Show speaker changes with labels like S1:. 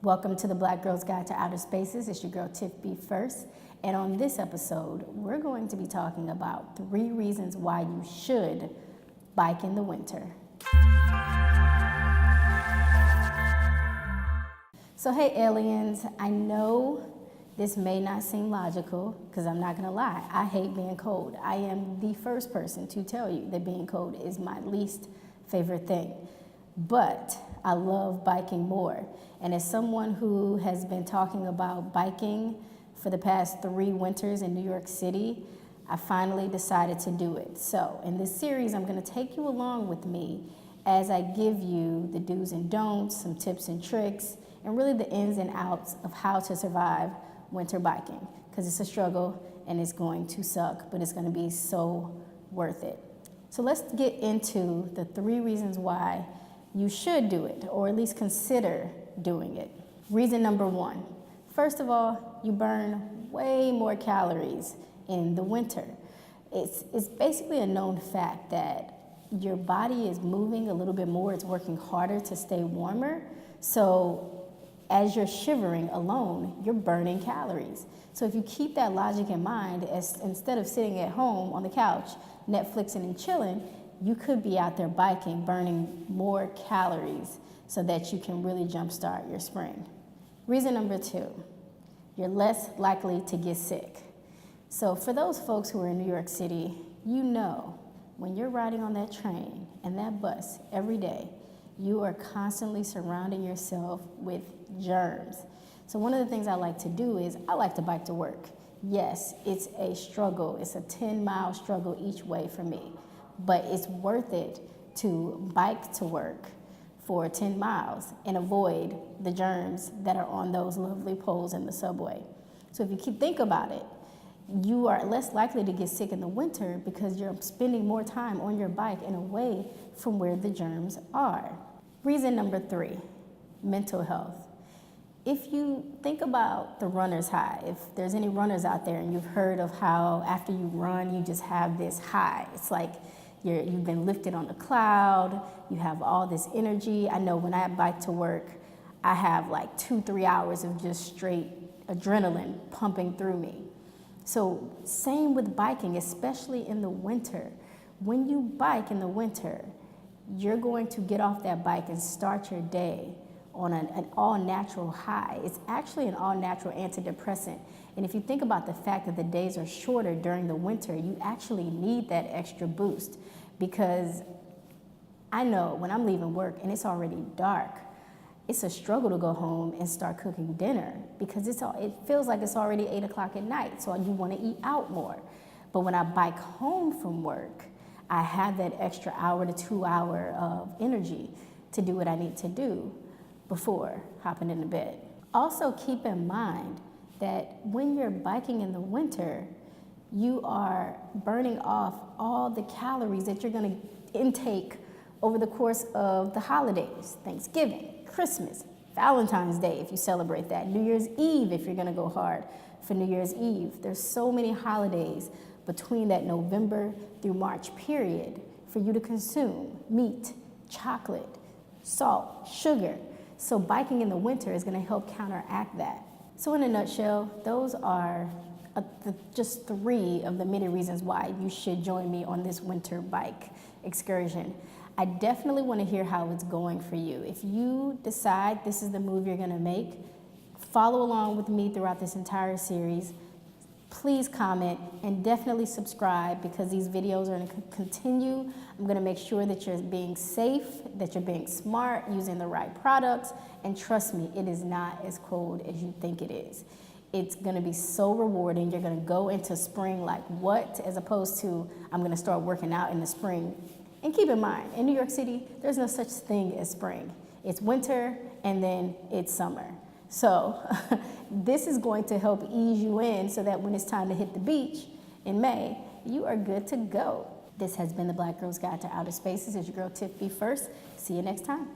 S1: Welcome to the Black Girl's Guide to Outer Spaces. It's your girl Tiff B First. And on this episode, we're going to be talking about 3 reasons why you should bike in the winter. So hey aliens, I know this may not seem logical because I'm not gonna lie, I hate being cold. I am the first person to tell you that being cold is my least favorite thing. But I love biking more. And as someone who has been talking about biking for the past 3 winters in New York City, I finally decided to do it. So in this series, I'm gonna take you along with me as I give you the do's and don'ts, some tips and tricks, and really the ins and outs of how to survive winter biking. Because it's a struggle and it's going to suck, but it's gonna be so worth it. So let's get into the 3 reasons why you should do it, or at least consider doing it. Reason number 1, first of all, you burn way more calories in the winter. It's basically a known fact that your body is moving a little bit more, it's working harder to stay warmer. So as you're shivering alone, you're burning calories. So if you keep that logic in mind, instead of sitting at home on the couch, Netflixing and chilling, you could be out there biking, burning more calories so that you can really jumpstart your spring. Reason number 2, you're less likely to get sick. So for those folks who are in New York City, you know when you're riding on that train and that bus every day, you are constantly surrounding yourself with germs. So one of the things I like to do is I like to bike to work. Yes, it's a struggle. It's a 10-mile struggle each way for me. But it's worth it to bike to work for 10 miles and avoid the germs that are on those lovely poles in the subway. So if you think about it, you are less likely to get sick in the winter because you're spending more time on your bike and away from where the germs are. Reason number 3, mental health. If you think about the runner's high, if there's any runners out there and you've heard of how after you run, you just have this high. It's like you've been lifted on a cloud, you have all this energy. I know when I bike to work, I have like 2-3 hours of just straight adrenaline pumping through me. So same with biking, especially in the winter. When you bike in the winter, you're going to get off that bike and start your day on an all-natural high. It's actually an all-natural antidepressant. And if you think about the fact that the days are shorter during the winter, you actually need that extra boost. Because I know when I'm leaving work and it's already dark, it's a struggle to go home and start cooking dinner because it feels like it's already 8 o'clock at night, so you want to eat out more. But when I bike home from work, I have that extra hour to 2 hour of energy to do what I need to do before hopping into bed. Also keep in mind that when you're biking in the winter, you are burning off all the calories that you're gonna intake over the course of the holidays, Thanksgiving, Christmas, Valentine's Day if you celebrate that, New Year's Eve if you're gonna go hard for New Year's Eve. There's so many holidays between that November through March period for you to consume meat, chocolate, salt, sugar. So biking in the winter is gonna help counteract that. So in a nutshell, those are just 3 of the many reasons why you should join me on this winter bike excursion. I definitely want to hear how it's going for you. If you decide this is the move you're gonna make, follow along with me throughout this entire series. Please comment and definitely subscribe because these videos are gonna continue. I'm gonna make sure that you're being safe, that you're being smart, using the right products, and trust me, it is not as cold as you think it is. It's gonna be so rewarding. You're gonna go into spring like what, as opposed to I'm gonna start working out in the spring. And keep in mind, in New York City, there's no such thing as spring. It's winter and then it's summer. So this is going to help ease you in so that when it's time to hit the beach in May, you are good to go. This has been the Black Girl's Guide to Outer Spaces. It's your girl Tiff B First. See you next time.